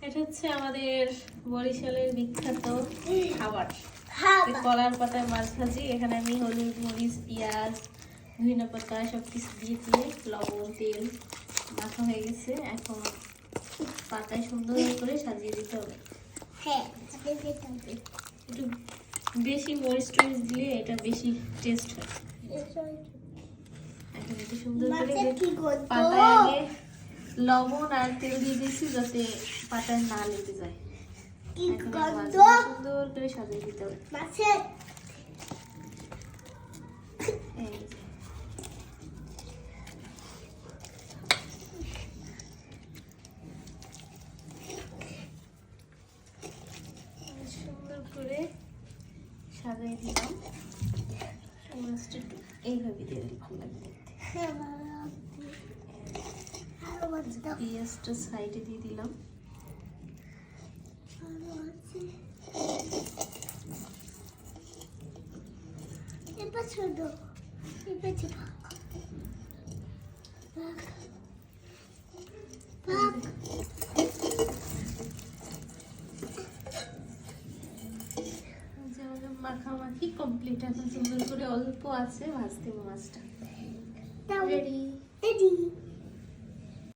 এটা হচ্ছে আমাদের বরিশালের বিখ্যাত খাবার, কলার পাতায় মাছ ভাজি। এখানে আমি হলুদ, মরিচ, পেঁয়াজ, ধনিয়া পাতা সবকিছু দিয়ে লবণ, তেল মাখা হয়ে গেছে। এখন পাতায় সুন্দর করে সাজিয়ে দিতে হবে। একটু বেশি মরিচ টরিচ দিলে এটা বেশি টেস্ট হয়। এখন একটু সুন্দর করে পাতায় আগে লবণ আর তেল দিয়ে দিয়েছি যাতে পাতায় না লেগে যায়। সুন্দর করে সাজিয়ে দিতে হবে। সুন্দর করে সাজিয়ে দিলাম। মাছটা একটু এইভাবে দিয়ে দিলে ভালো লাগবে দেখতে। পেঁয়াজটা সাইডে দিয়ে দিলাম। মাখামাখি কমপ্লিট। এখন সুন্দর করে অল্প আছে ভাজতে মাছটা রেডি।